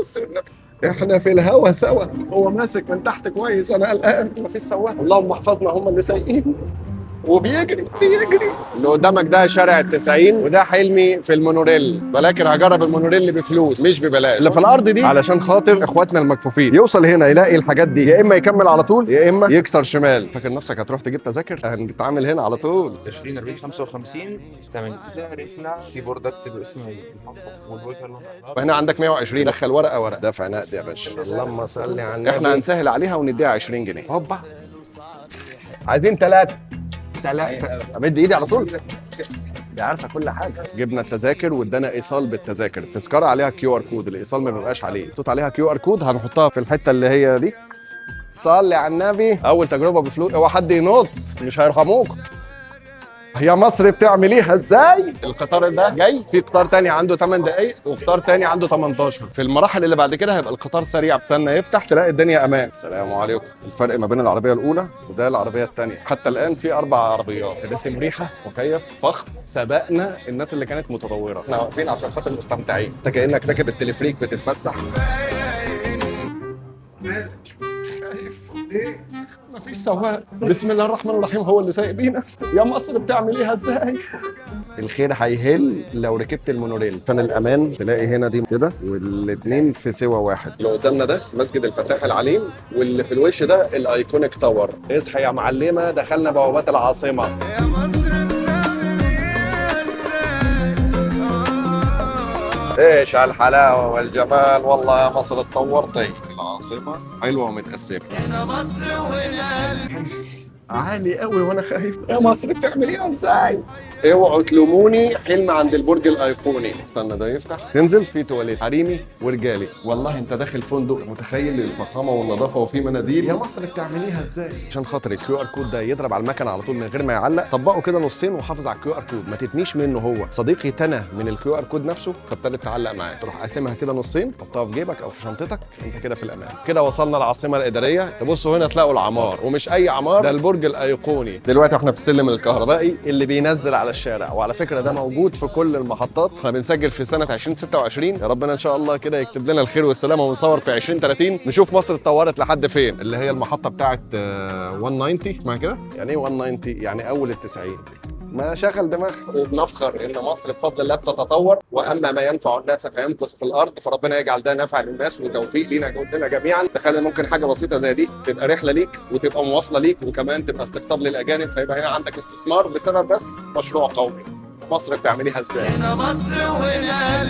بص احنا في الهوا سوا، هو ماسك من تحت كويس، انا قلقان مفيش سواق. اللهم احفظنا، هم اللي سايقين وبيجري بيجري. اللي قدامك ده شارع ال90 وده حلمي في المونوريل، ولكن هجرب المونوريل بفلوس مش ببلاش. اللي في الارض دي علشان خاطر اخواتنا المكفوفين، يوصل هنا يلاقي الحاجات دي، يا اما يكمل على طول يا اما يكسر شمال. فاكر نفسك هتروح تجيب تذاكر؟ هنتعامل هنا على طول. 20 40 55 8 ده رحله في بوردات باسم المحطه والوجهه. وهنا عندك 120، دخل ورقه ورقه، دافع نقد يا باشا. اللهم صل على النبي. احنا هنسهل عليها ونديها 20 جنيه. هوبا، عايزين ثلاثه. امد ايدي على طول، دي عارفه كل حاجه. جبنا التذاكر وادانا ايصال بالتذاكر، التذكره عليها كيو ار كود، الايصال ما بيبقاش عليه، محطوط عليها كيو ار كود، هنحطها في الحته اللي هي دي. صلي على النبي. اول تجربه بفلوس، اوعى حد ينط مش هيرحموك. هي مصر بتعمليها ازاي؟ القطار ده جاي في قطار تاني عنده 8 دقايق وقطار تاني عنده 18. في المراحل اللي بعد كده هيبقى القطار سريع، استنى يفتح تلاقي الدنيا امان. السلام عليكم. الفرق ما بين العربيه الاولى وده العربيه الثانيه، حتى الان في 4 عربيات، كراسي مريحه، مكيف فخم، سبقنا الناس اللي كانت متطوره. احنا واقفين عشان خاطر مستمتعين، انت كانك راكب التلفريك بتتفسح. خايف ليه؟ مفيش سواق. بسم الله الرحمن الرحيم، هو اللي سايق بينا. يا مصر بتعمليها ازاي؟ الخير هيهل لو ركبت المونوريل. عشان الامان تلاقي هنا دي كده والاثنين في سوا واحد. اللي قدامنا ده مسجد الفتاح العليم، واللي في الوش ده الايكونيك تاور. اصحى يا معلمه، دخلنا بوابات العاصمه. يا مصر ايش هالحلاوه والجمال، والله يا مصر اتطورتي. العاصمه حلوه ومتقسمه. هنا مصر وهنا عالي قوي وانا خايف. يا مصر بتعمليها ازاي؟ اوعوا تلوموني، حلم عند البرج الايقوني. استنى ده يفتح، تنزل في تواليت حريمي ورجالي. والله انت داخل فندق، متخيل الفخامه والنظافه وفي مناديل. يا مصر بتعمليها ازاي؟ عشان خاطر الكيو ار كود ده يضرب على المكنه على طول من غير ما يعلق، طبقه كده نصين وحافظ على الكيو ار كود، ما تتنيش منه. هو صديقي تنه من الكيو ار كود نفسه، فابتدت تعلق معاه، تروح قاسمها كده نصين، تحطها في جيبك او في شنطتك، انت كده في الامان. كده وصلنا العاصمه الاداريه. تبصوا هنا تلاقوا العمار، ومش اي عمار، ده البرج الايقوني. دلوقتي احنا في السلم الكهربائي اللي بينزل على الشارع، وعلى فكره ده موجود في كل المحطات. احنا بنسجل في سنه 2026، يا ربنا ان شاء الله كده يكتب لنا الخير والسلامه ونصور في 2030 نشوف مصر اتطورت لحد فين. اللي هي المحطه بتاعه 190 اسمها كده. يعني ايه 190؟ يعني اول ال90. ما شغل دماغ. وبنفخر ان مصر بفضل الله بتتطور، واما ما ينفع الناس فيمكث في الارض، فربنا يجعل ده نافع للناس وتوفيق لينا كلنا جميعا. تخيل ممكن حاجه بسيطه زي دي تبقى رحله ليك وتبقى مواصله ليك وكمان تبقى استقطاب للاجانب، فيبقى هنا عندك استثمار بسبب بس مشروع قومي. مصر بتعمليها ازاي؟ هنا مصر وهنا